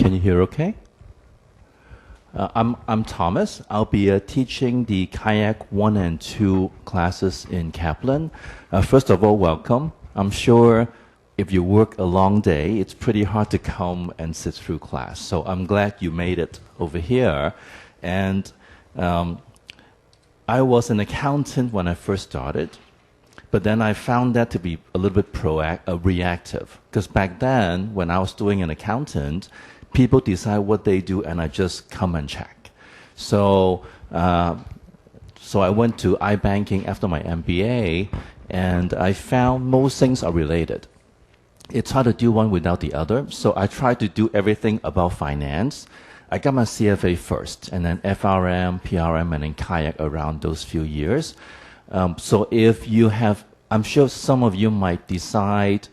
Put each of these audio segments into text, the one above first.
Can you hear okay? I'm Thomas. I'll be teaching the Kayak 1 and 2 classes in Kaplan. First of all, welcome. I'm sure if you work a long day, it's pretty hard to come and sit through class. So I'm glad you made it over here. And I was an accountant when I first started, but then I found that to be a little bit reactive. Because back then, when I was doing an accountant, people decide what they do, and I just come and check. So I went to iBanking after my MBA, and I found most things are related. It's hard to do one without the other, so I tried to do everything about finance. I got my CFA first, and then FRM, PRM, and then CAIA around those few years. So if you have, I'm sure some of you might decide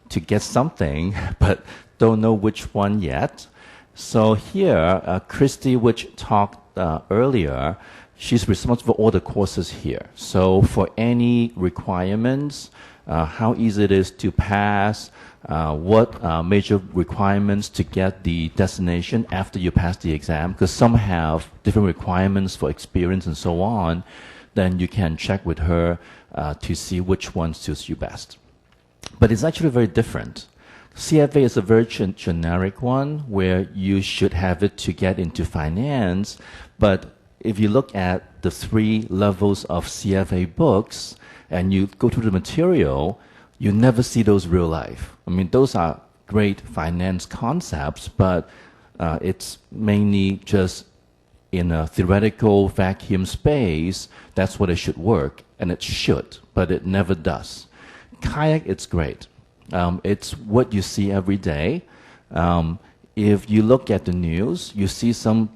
to get something, but don't know which one yet. So here, Christy, which talked earlier, she's responsible for all the courses here. So for any requirements, how easy it is to pass, what major requirements to get the destination after you pass the exam, because some have different requirements for experience and so on, then you can check with her to see which one suits you best. But it's actually very different. CFA is a very generic one where you should have it to get into finance, but if you look at the 3 levels of CFA books and you go through the material, you never see those real life. I mean, those are great finance concepts, but it's mainly just in a theoretical vacuum space. That's what it should work, and it should, but it never does. Kayak, it's great. It's what you see every day. If you look at the news, you see some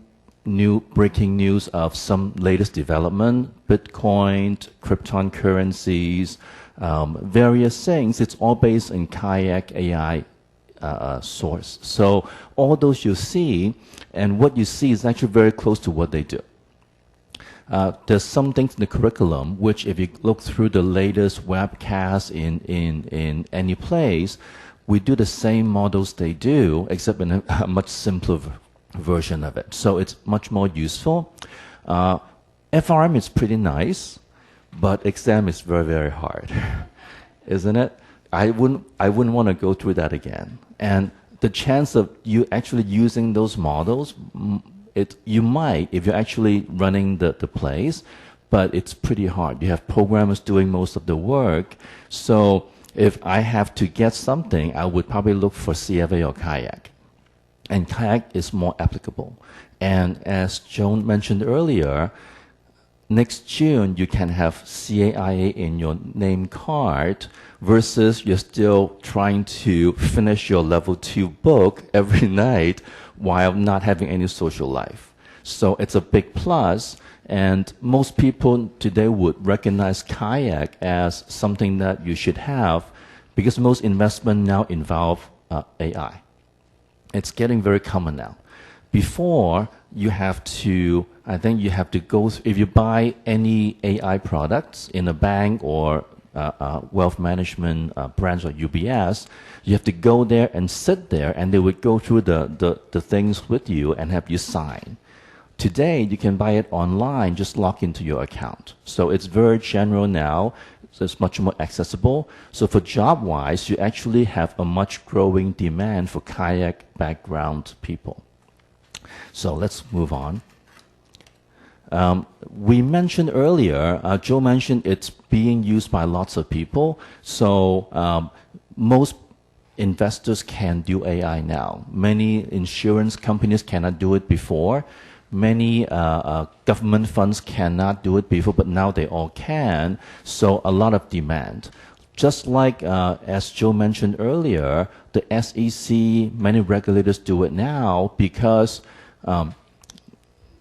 new breaking news of some latest development, Bitcoin, cryptocurrencies, various things. It's all based in Kayak AI source. So all those you see, and what you see is actually very close to what they do. There's some things in the curriculum which, if you look through the latest webcast in any place, we do the same models they do, except in a much simpler version of it. So it's much more useful. FRM is pretty nice, but exam is very, very hard, isn't it? I wouldn't want to go through that again. And the chance of you actually using those models, you might if you're actually running the place, but it's pretty hard. You have programmers doing most of the work. So if I have to get something, I would probably look for CFA or Kayak. And Kayak is more applicable. And as Joan mentioned earlier, next June you can have CAIA in your name card versus you're still trying to finish your level 2 book every night while not having any social life. So it's a big plus, and most people today would recognize Kayak as something that you should have because most investment now involve AI. It's getting very common now. Before, you have to, I think you have to go, if you buy any AI products in a bank or wealth management branch or UBS, you have to go there and sit there, and they would go through the things with you and have you sign. Today, you can buy it online, just log into your account. So it's very general now. So it's much more accessible. So for job-wise, you actually have a much growing demand for Kayak background people. So let's move on. We mentioned earlier, Joe mentioned it's being used by lots of people. So most investors can do AI now. Many insurance companies cannot do it before. Many government funds cannot do it before, but now they all can. So a lot of demand. Just like, as Joe mentioned earlier, the SEC, many regulators do it now because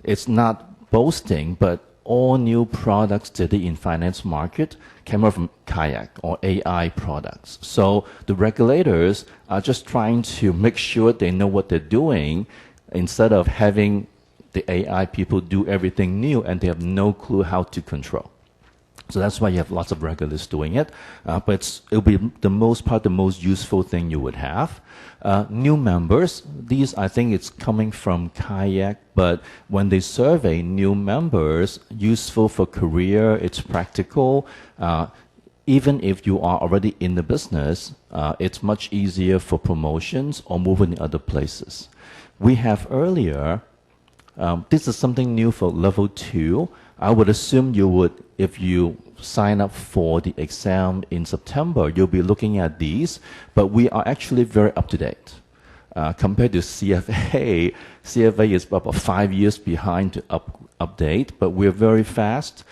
it's not boasting, but all new products today in finance market came out from Kayak or AI products. So the regulators are just trying to make sure they know what they're doing instead of having the AI people do everything new and they have no clue how to control. So that's why you have lots of regulars doing it. But it'll be the most useful thing you would have. New members, these I think it's coming from CAIA, but when they survey new members, useful for career, it's practical. Even if you are already in the business, it's much easier for promotions or moving in other places. We have earlier, this is something new for level 2. I would assume you would, if you sign up for the exam in September, you'll be looking at these, but we are actually very up to date. Compared to CFA, CFA is about 5 years behind to update, but we're very fast.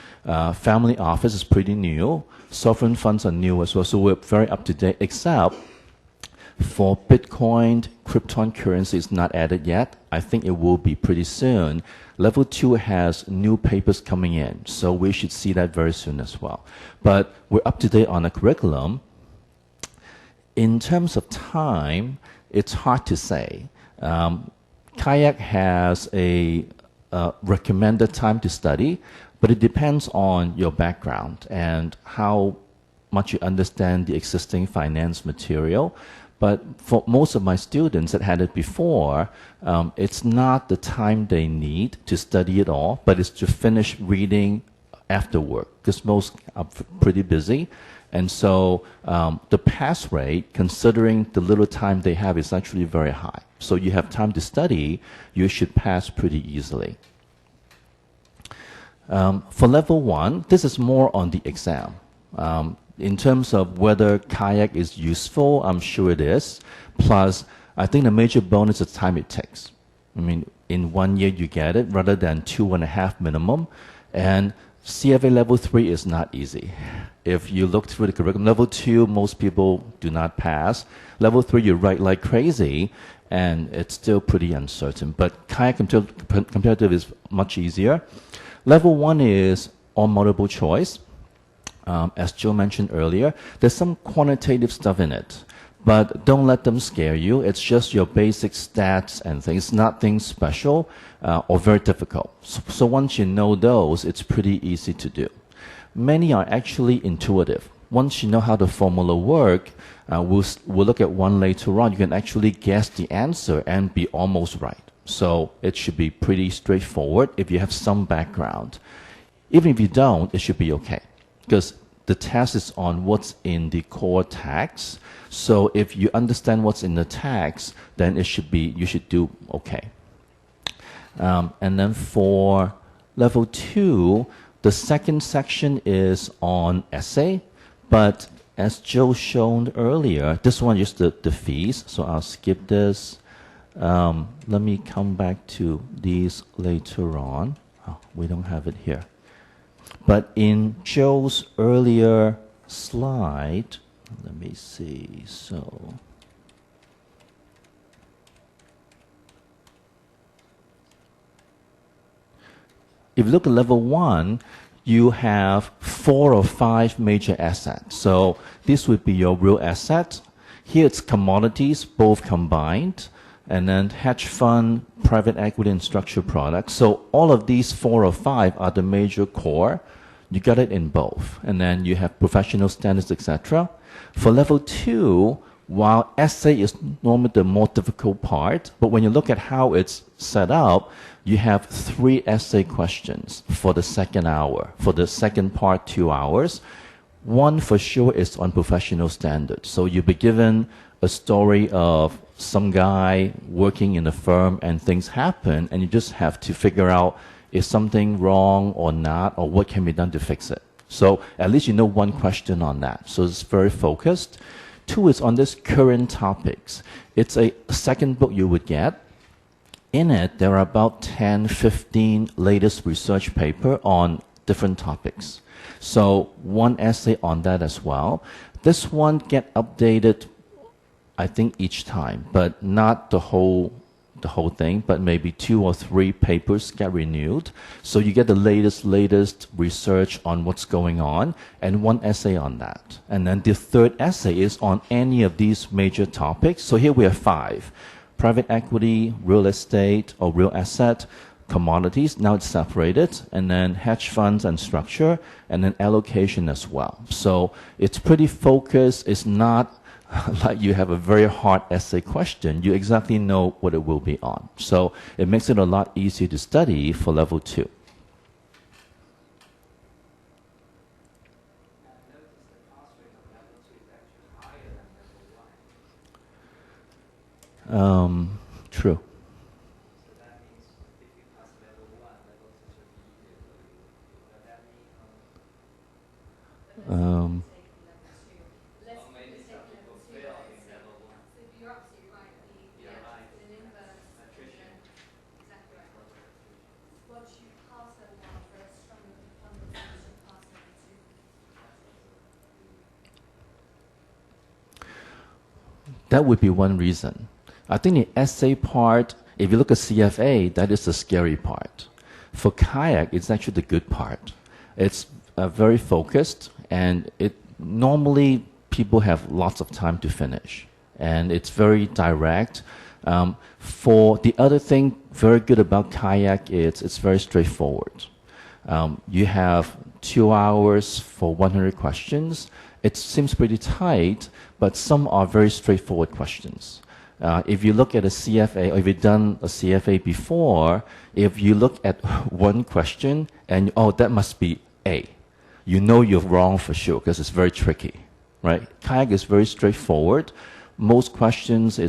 Family office is pretty new. Sovereign funds are new as well, so we're very up to date, except for Bitcoin, cryptocurrency is not added yet. I think it will be pretty soon. Level 2 has new papers coming in, so we should see that very soon as well. But we're up to date on the curriculum. In terms of time, it's hard to say. CAIA has a recommended time to study, but it depends on your background and how much you understand the existing finance material. But for most of my students that had it before, it's not the time they need to study it all, but it's to finish reading after work, because most are pretty busy. And so the pass rate, considering the little time they have, is actually very high. So you have time to study, you should pass pretty easily. For level 1, this is more on the exam. In terms of whether CAIA is useful, I'm sure it is. Plus, I think the major bonus is time it takes. I mean, in 1 year you get it rather than 2.5 minimum. And CFA level 3 is not easy. If you look through the curriculum, level 2, most people do not pass. Level 3, you write like crazy, and it's still pretty uncertain. But CAIA comparative is much easier. Level 1 is on multiple choice. As Joe mentioned earlier, there's some quantitative stuff in it, but don't let them scare you. It's just your basic stats and things, nothing special or very difficult. So once you know those, it's pretty easy to do. Many are actually intuitive. Once you know how the formula work, we'll look at one later on, you can actually guess the answer and be almost right. So it should be pretty straightforward if you have some background. Even if you don't, it should be okay, because the test is on what's in the core tax. So if you understand what's in the tax, then you should do okay. And then for level 2, the second section is on essay, but as Joe shown earlier, this one is the fees, so I'll skip this. Let me come back to these later on. Oh, we don't have it here. But in Joe's earlier slide, let me see, so. If you look at level 1, you have 4 or 5 major assets. So this would be your real asset. Here it's commodities, both combined, and then hedge fund, private equity, and structured products. So all of these 4 or 5 are the major core. You got it in both. And then you have professional standards, etc. For level 2, while essay is normally the more difficult part, but when you look at how it's set up, you have 3 essay questions for the second hour. For the second part, 2 hours. One for sure is on professional standards. So you'll be given a story of some guy working in a firm and things happen, and you just have to figure out is something wrong or not, or what can be done to fix it. So at least you know one question on that. So it's very focused. 2 is on this current topics. It's a second book you would get. In it, there are about 10, 15 latest research paper on different topics. So one essay on that as well. This one get updated, I think, each time, but not the whole thing, but maybe 2 or 3 papers get renewed. So you get the latest research on what's going on, and one essay on that. And then the third essay is on any of these major topics. So here we have 5. Private equity, real estate or real asset, commodities, now it's separated, and then hedge funds and structure, and then allocation as well. So it's pretty focused. It's not like you have a very hard essay question. You exactly know what it will be on. So it makes it a lot easier to study for level 2. True. That would be one reason. I think the essay part, if you look at CFA, that is the scary part. For CAIA, it's actually the good part. It's very focused, and it normally people have lots of time to finish, and it's very direct. For the other thing, very good about CAIA is it's very straightforward. You have 2 hours for 100 questions. It seems pretty tight, but some are very straightforward questions. If you look at a CFA, or if you've done a CFA before, if you look at one question and, oh, that must be A, you know you're wrong for sure because it's very tricky, right? CAIA is very straightforward. Most questions,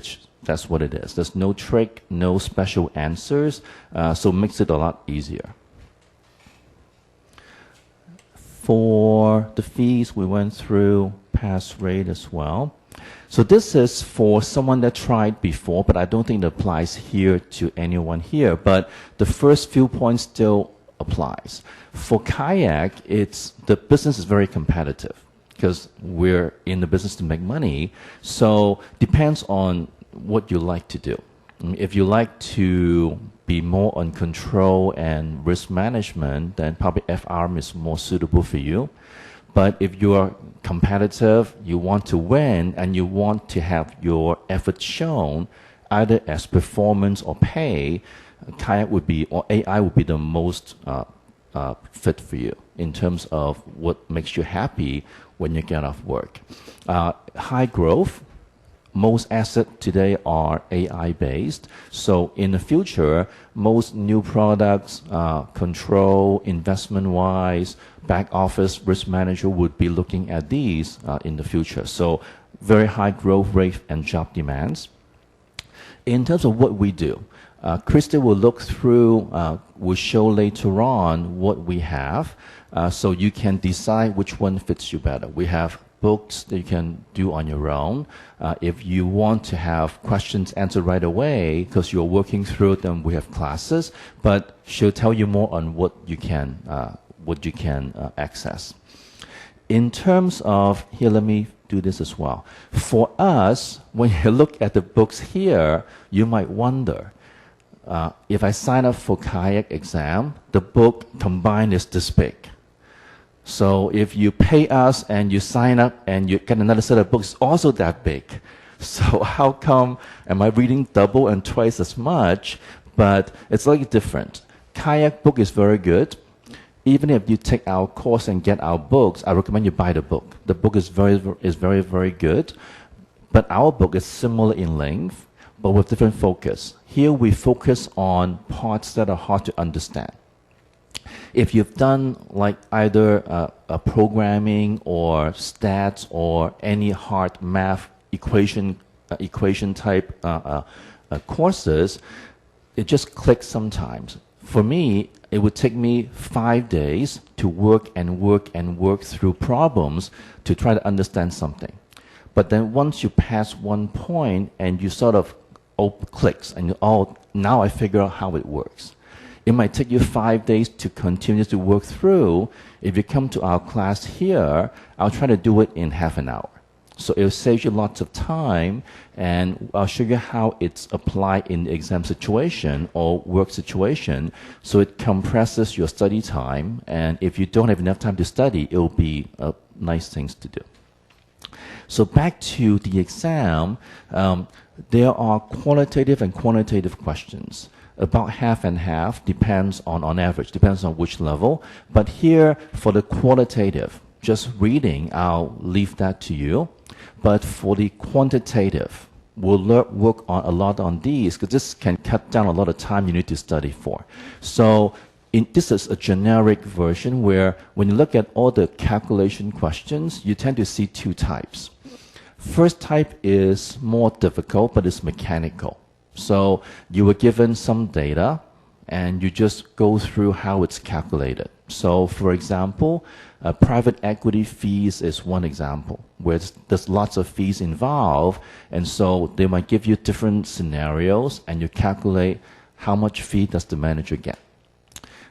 that's what it is. There's no trick, no special answers, so it makes it a lot easier. For the fees, we went through pass rate as well. So this is for someone that tried before, but I don't think it applies here to anyone here. But the first few points still applies. For CAIA, the business is very competitive because we're in the business to make money. So depends on what you like to do. If you like to be more on control and risk management, then probably FRM is more suitable for you. But if you are competitive, you want to win, and you want to have your effort shown, either as performance or pay, CAIA would be, or AI would be the most fit for you in terms of what makes you happy when you get off work. High growth. Most assets today are AI-based. So in the future, most new products, control, investment-wise, back office, risk manager would be looking at these in the future. So very high growth rate and job demands. In terms of what we do, Krista will look through, will show later on what we have, so you can decide which one fits you better. We have books that you can do on your own. If you want to have questions answered right away, because you're working through them, we have classes, but she'll tell you more on what you can access. In terms of, here, let me do this as well. For us, when you look at the books here, you might wonder, if I sign up for CAIA exam, the book combined is this big. So if you pay us and you sign up and you get another set of books, also that big. So how come am I reading double and twice as much? But it's like different. CAIA book is very good. Even if you take our course and get our books, I recommend you buy the book. The book is very good. But our book is similar in length, but with different focus. Here we focus on parts that are hard to understand. If you've done like either a programming or stats or any hard math equation type courses, it just clicks sometimes. For me, it would take me 5 days to work through problems to try to understand something. But then once you pass one point and you sort of clicks and now I figure out how it works. It might take you 5 days to continue to work through. If you come to our class here, I'll try to do it in half an hour. So it will save you lots of time, and I'll show you how it's applied in the exam situation or work situation. So it compresses your study time, and if you don't have enough time to study, it will be nice things to do. So back to the exam, there are qualitative and quantitative questions. About half and half, depends on average, depends on which level. But here, for the qualitative, just reading, I'll leave that to you. But for the quantitative, we'll work on a lot on these, because this can cut down a lot of time you need to study for. So this is a generic version where when you look at all the calculation questions, you tend to see two types. First type is more difficult, but it's mechanical. So you were given some data, and you just go through how it's calculated. So, for example, private equity fees is one example, where there's lots of fees involved, and so they might give you different scenarios, and you calculate how much fee does the manager get.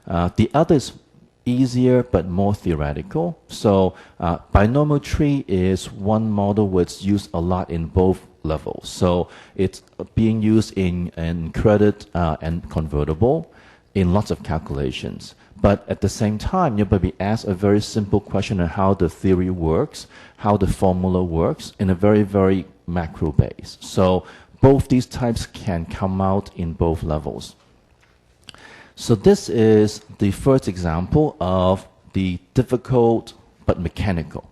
The other is easier but more theoretical. So binomial tree is one model which is used a lot in both levels. So it's being used in credit and convertible in lots of calculations. But at the same time, you might be asked a very simple question on how the theory works, how the formula works in a very, very macro base. So both these types can come out in both levels. So this is the first example of the difficult but mechanical.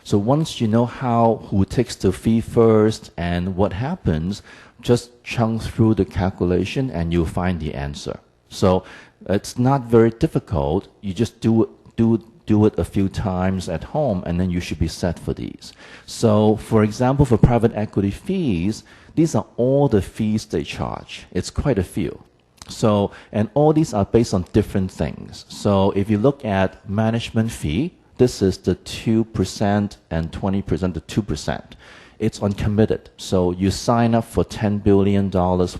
So once you know who takes the fee first and what happens, just chunk through the calculation and you'll find the answer. So it's not very difficult. You just do it a few times at home, and then you should be set for these. So for example, for private equity fees, these are all the fees they charge. It's quite a few. So, and all these are based on different things. So if you look at management fee, this is the 2% and 20%, the 2%. It's uncommitted. So you sign up for $10 billion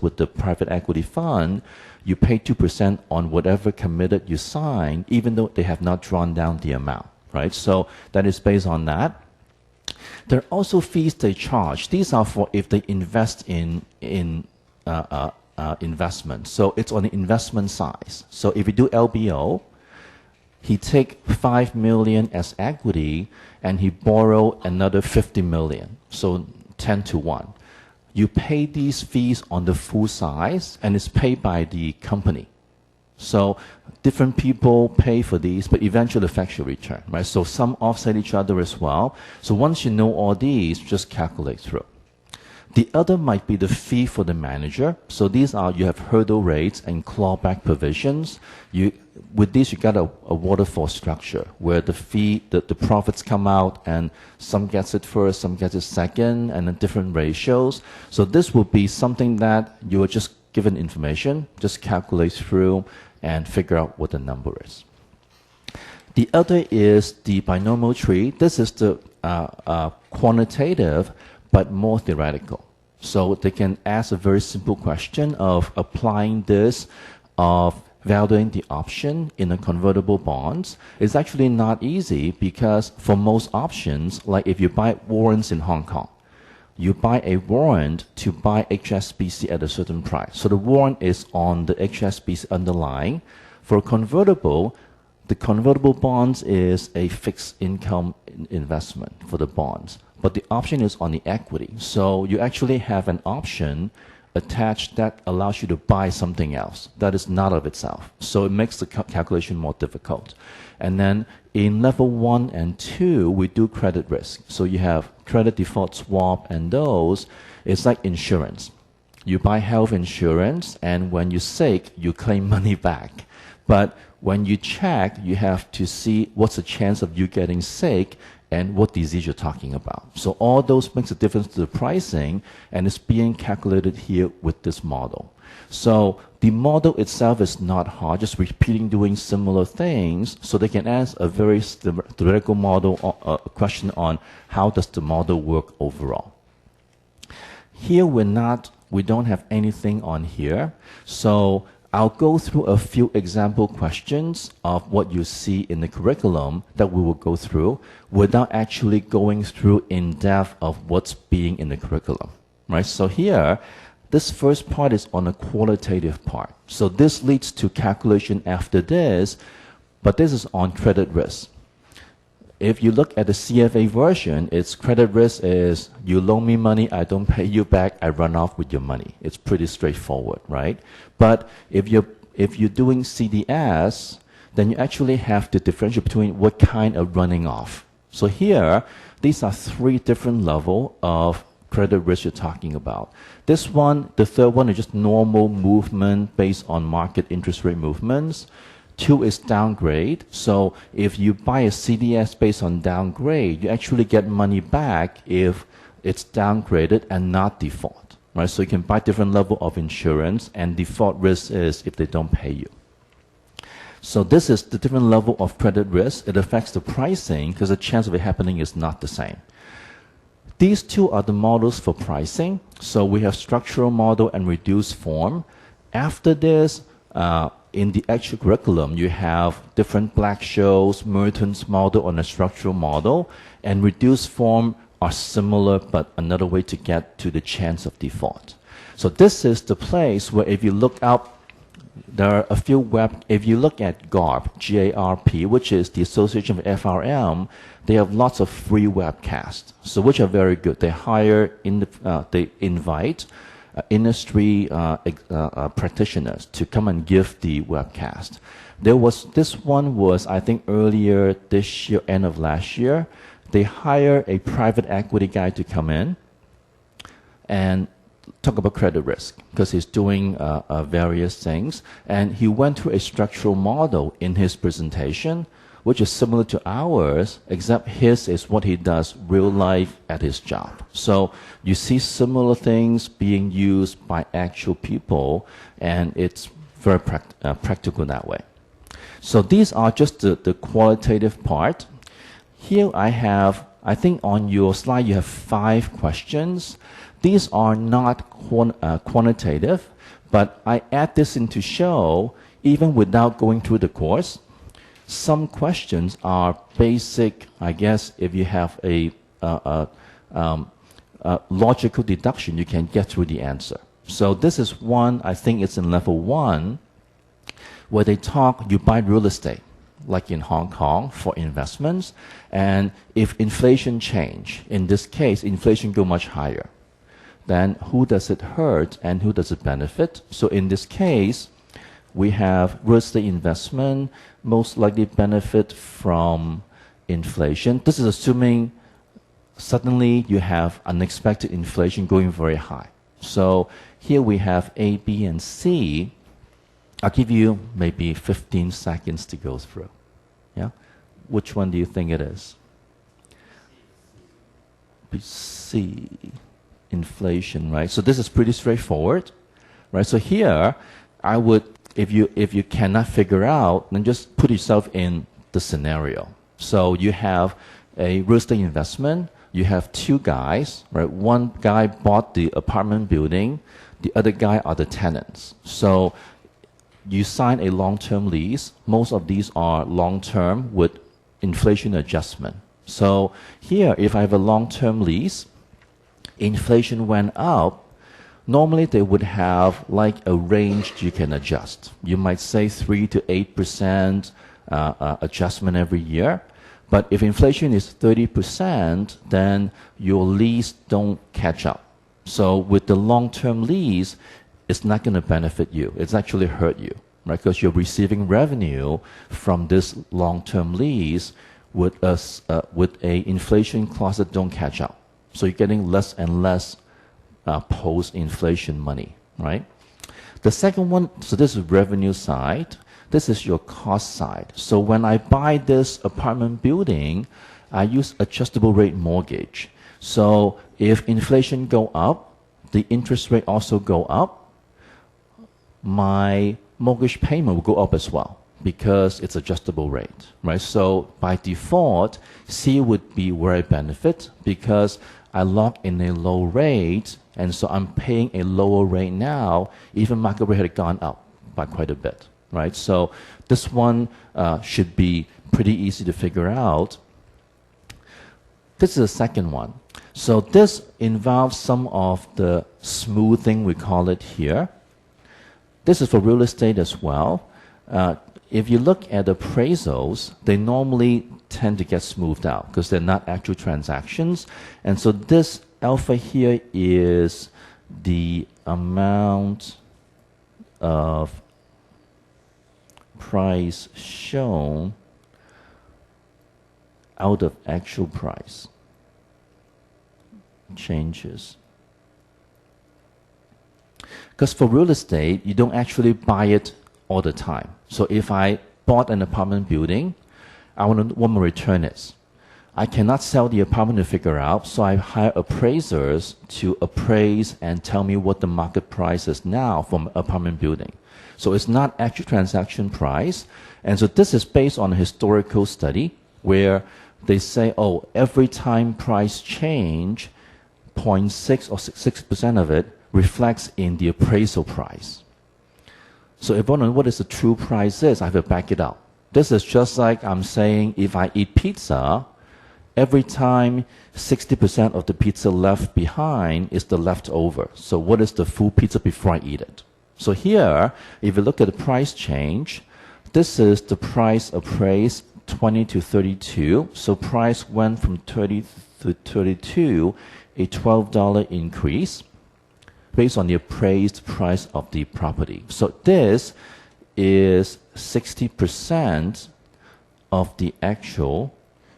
with the private equity fund, you pay 2% on whatever committed you sign, even though they have not drawn down the amount, right? So that is based on that. There are also fees they charge. These are for if they invest in investment. So it's on the investment size. So if you do LBO, he take 5 million as equity and he borrow another 50 million. So 10 to 1. You pay these fees on the full size and it's paid by the company. So different people pay for these, but eventually affects your return, right? So some offset each other as well. So once you know all these, just calculate through. The other might be the fee for the manager. So these are, you have hurdle rates and clawback provisions. With these, you got a waterfall structure where the fee, the profits come out and some gets it first, some gets it second, and then different ratios. So this will be something that you are just given information, just calculate through and figure out what the number is. The other is the binomial tree. This is the quantitative, but more theoretical. So they can ask a very simple question of applying this, of valuing the option in a convertible bonds. It's actually not easy because for most options, like if you buy warrants in Hong Kong, you buy a warrant to buy HSBC at a certain price. So the warrant is on the HSBC underlying. For a convertible, the convertible bonds is a fixed income investment for the bonds, but the option is on the equity. So you actually have an option attached that allows you to buy something else that is not of itself. So it makes the calculation more difficult. And then in level 1 and 2, we do credit risk. So you have credit default swap, and those, it's like insurance. You buy health insurance, and when you're sick, you claim money back. But when you check, you have to see what's the chance of you getting sick and what disease you're talking about. So all those makes a difference to the pricing, and it's being calculated here with this model. So the model itself is not hard, just repeating, doing similar things, so they can ask a very theoretical model question on how does the model work overall. Here we don't have anything on here, so I'll go through a few example questions of what you see in the curriculum that we will go through without actually going through in depth of what's being in the curriculum, right? So here, this first part is on a qualitative part. So this leads to calculation after this, but this is on credit risk. if you look at the CFA version, its credit risk is you loan me money, I don't pay you back, I run off with your money. It's pretty straightforward, right? But if you're doing CDS, then you actually have to differentiate between what kind of running off. So here, these are three different levels of credit risk you're talking about. This one, the third one is just normal movement based on market interest rate movements. 2 is downgrade. So if you buy a CDS based on downgrade, you actually get money back if it's downgraded and not default, right? So you can buy different level of insurance, and default risk is if they don't pay you. So this is the different level of credit risk. It affects the pricing because the chance of it happening is not the same. These two are the models for pricing. So we have structural model and reduced form. After this, in the actual curriculum, you have different Black-Scholes, Merton's model on a structural model, and reduced form are similar, but another way to get to the chance of default. So this is the place where if you look up, there are a few if you look at GARP, G-A-R-P, which is the Association of FRM, they have lots of free webcasts, so which are very good. They they invite industry practitioners to come and give the webcast. This one was, I think, earlier this year, end of last year. They hire a private equity guy to come in and talk about credit risk because he's doing various things. And he went through a structural model in his presentation, which is similar to ours, except his is what he does real life at his job. So you see similar things being used by actual people, and it's very practical that way. So these are just the qualitative part. Here I think on your slide you have 5 questions. These are not quantitative, but I add this in to show, even without going through the course, some questions are basic, I guess, if you have a logical deduction, you can get through the answer. So this is one, I think it's in level 1, where they talk, you buy real estate, like in Hong Kong, for investments, and if inflation change, in this case, inflation go much higher, then who does it hurt and who does it benefit? So in this case, we have real estate investment most likely benefit from inflation. This is assuming suddenly you have unexpected inflation going very high. So here we have A, B, and C. I'll give you maybe 15 seconds to go through. Yeah? Which one do you think it is? C, inflation, right? So this is pretty straightforward, right? So here, I would, if you cannot figure out, then just put yourself in the scenario. So you have a real estate investment, you have 2 guys, right? One guy bought the apartment building, the other guy are the tenants. So you sign a long-term lease. Most of these are long-term with inflation adjustment. So here, if I have a long-term lease, inflation went up, normally they would have like a range you can adjust. You might say 3 to 8% adjustment every year. But if inflation is 30%, then your lease don't catch up. So with the long-term lease, it's not going to benefit you. It's actually hurt you, right? Because you're receiving revenue from this long-term lease with a inflation clause that don't catch up. So you're getting less and less post-inflation money, right? The second one, so this is revenue side. This is your cost side. So when I buy this apartment building, I use adjustable rate mortgage. So if inflation go up, the interest rate also go up, my mortgage payment will go up as well because it's adjustable rate, right? So by default, C would be where I benefit because I lock in a low rate, and so I'm paying a lower rate now, even market rate had gone up by quite a bit, right? So this one should be pretty easy to figure out. This is the second one. So this involves some of the smoothing, we call it here. This is for real estate as well. if you look at appraisals, they normally tend to get smoothed out because they're not actual transactions. And so this alpha here is the amount of price shown out of actual price changes. Because for real estate, you don't actually buy it all the time. So if I bought an apartment building, I want to know what my return is. I cannot sell the apartment to figure out, so I hire appraisers to appraise and tell me what the market price is now for an apartment building. So it's not actual transaction price. And so this is based on a historical study where they say, oh, every time price change, 0.6 or 6% of it reflects in the appraisal price. So if I want to know what is the true price is, I have to back it up. This is just like I'm saying if I eat pizza, every time 60% of the pizza left behind is the leftover. So what is the full pizza before I eat it? So here, if you look at the price change, this is the price appraised 20 to 32. So price went from 30 to 32, a $12 increase based on the appraised price of the property. So this is 60% of the actual.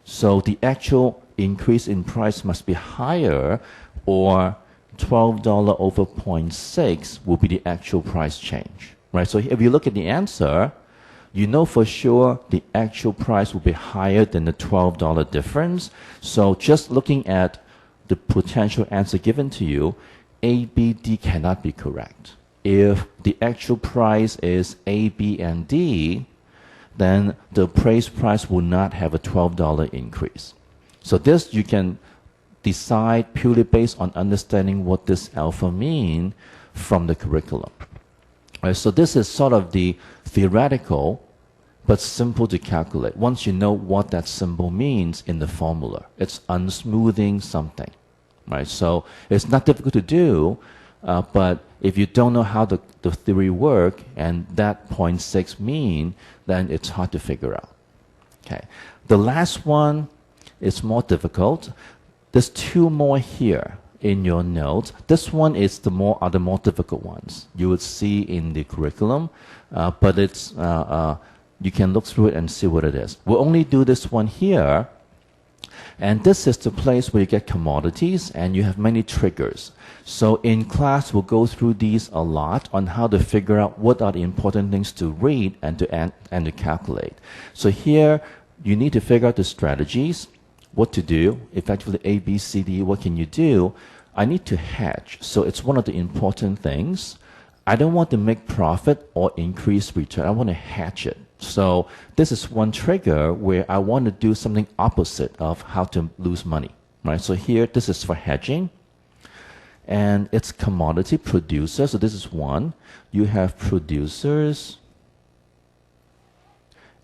So the actual increase in price must be higher, or $12 over 0.6 will be the actual price change, right? So if you look at the answer, you know for sure the actual price will be higher than the $12 difference. So just looking at the potential answer given to you, A, B, D cannot be correct. If the actual price is A, B, and D, then the appraised price will not have a $12 increase. So this you can decide purely based on understanding what this alpha mean from the curriculum. Right, so this is sort of the theoretical, but simple to calculate. Once you know what that symbol means in the formula, it's unsmoothing something. Right, so it's not difficult to do, but if you don't know how the theory work and that 0.6 mean, then it's hard to figure out. Okay, the last one is more difficult. There's two more here in your notes. This one is the more difficult ones you would see in the curriculum, but it's you can look through it and see what it is. We'll only do this one here. And this is the place where you get commodities and you have many triggers. So in class, we'll go through these a lot on how to figure out what are the important things to read and to calculate. So here, you need to figure out the strategies, what to do, effectively A, B, C, D, what can you do? I need to hedge. So it's one of the important things. I don't want to make profit or increase return. I want to hedge it. So this is one trigger where I want to do something opposite of how to lose money, right? So here, this is for hedging. And it's commodity producer. So this is one. You have producers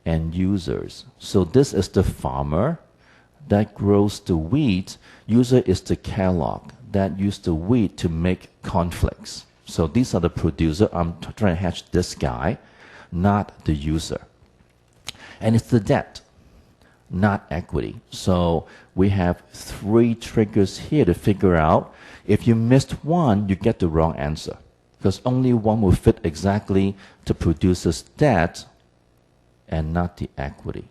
and users. So this is the farmer that grows the wheat. User is the Kellogg that used the wheat to make cornflakes. So these are the producer. I'm trying to hedge this guy, not the user. And it's the debt, not equity. So we have three triggers here to figure out. If you missed one, you get the wrong answer, because only one will fit exactly to producer's debt and not the equity.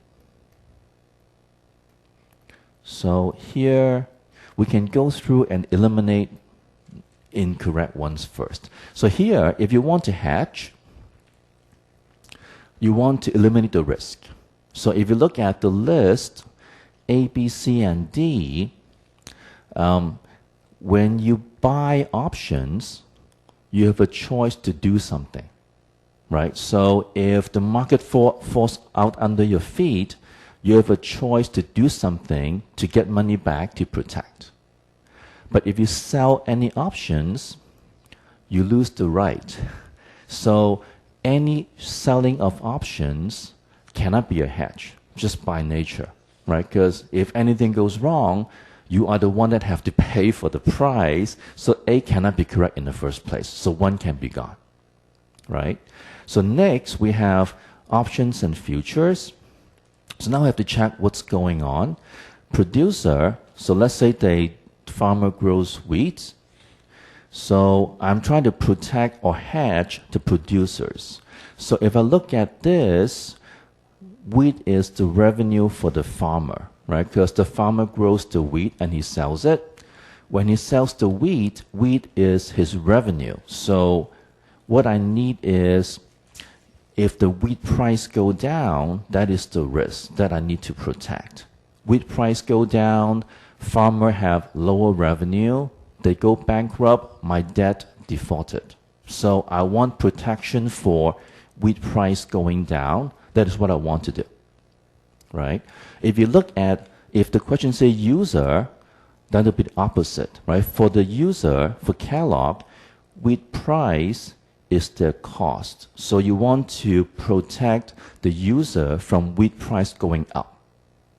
So here we can go through and eliminate incorrect ones first. So here, if you want to hedge, you want to eliminate the risk. So if you look at the list, A, B, C, and D, when you buy options, you have a choice to do something, right? So if the market falls out under your feet, you have a choice to do something to get money back to protect. But if you sell any options, you lose the right. So any selling of options cannot be a hedge, just by nature, right? Because if anything goes wrong, you are the one that have to pay for the price, so A cannot be correct in the first place, so one can be gone, right? So next, we have options and futures. So now I have to check what's going on. Producer, so let's say the farmer grows wheat. So I'm trying to protect or hedge the producers. So if I look at this, wheat is the revenue for the farmer, right? Because the farmer grows the wheat and he sells it. When he sells the wheat, wheat is his revenue. So what I need is, if the wheat price go down, that is the risk that I need to protect. Wheat price go down, farmer have lower revenue, they go bankrupt, my debt defaulted. So I want protection for wheat price going down. That is what I want to do, right? If you look at, if the question say user, that would be the opposite, right? For the user, for Kellogg, wheat price is their cost. So you want to protect the user from wheat price going up,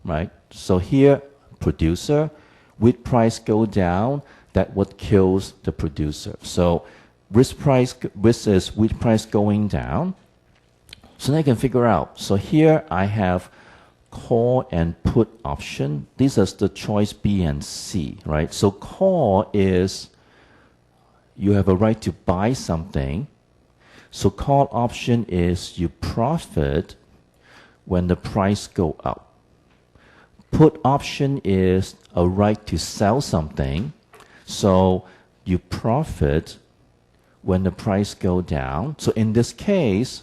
right? So here, producer, wheat price go down, that what kills the producer. So risk is wheat price going down. So now you can figure out. So here I have call and put option. These are the choice B and C, right? So call is you have a right to buy something. So call option is you profit when the price go up. Put option is a right to sell something. So you profit when the price go down. So in this case,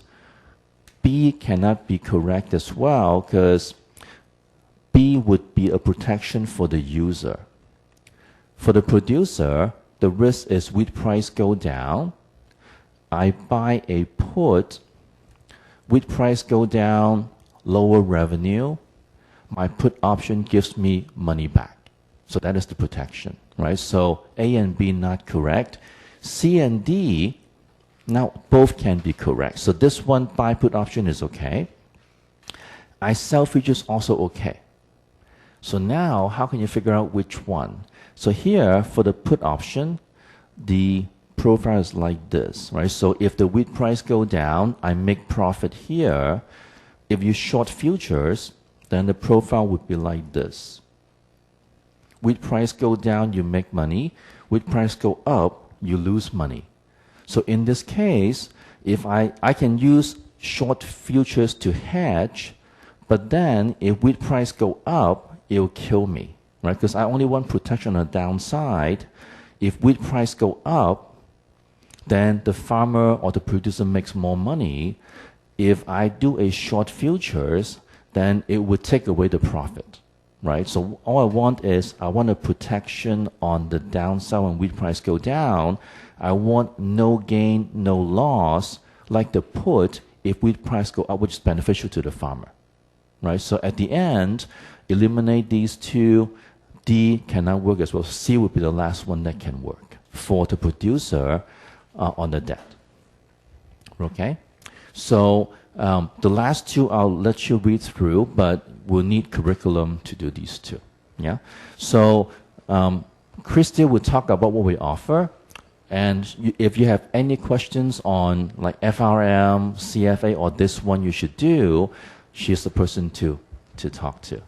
B cannot be correct as well, because B would be a protection for the user. For the producer, the risk is wheat price go down. I buy a put, wheat price go down, lower revenue. My put option gives me money back. So that is the protection, right? So A and B not correct. C and D, now both can be correct. So this one buy put option is okay. I sell futures also okay. So now how can you figure out which one? So here for the put option, the profile is like this, right? So if the wheat price go down, I make profit here. If you short futures, then the profile would be like this. Wheat price go down, you make money. Wheat price go up, you lose money. So in this case, if I can use short futures to hedge, but then if wheat price go up, it'll kill me, right? Because I only want protection on the downside. If wheat price go up, then the farmer or the producer makes more money. If I do a short futures, then it would take away the profit, right? So all I want is, I want a protection on the downside when wheat price go down. I want no gain, no loss, like the put, if wheat price go up, which is beneficial to the farmer, right? So at the end, eliminate these two. D cannot work as well. C would be the last one that can work for the producer on the debt. Okay? So the last two I'll let you read through, but we'll need curriculum to do these two. Yeah? So Christy will talk about what we offer. And if you have any questions on like FRM, CFA, or this one you should do, she's the person to talk to.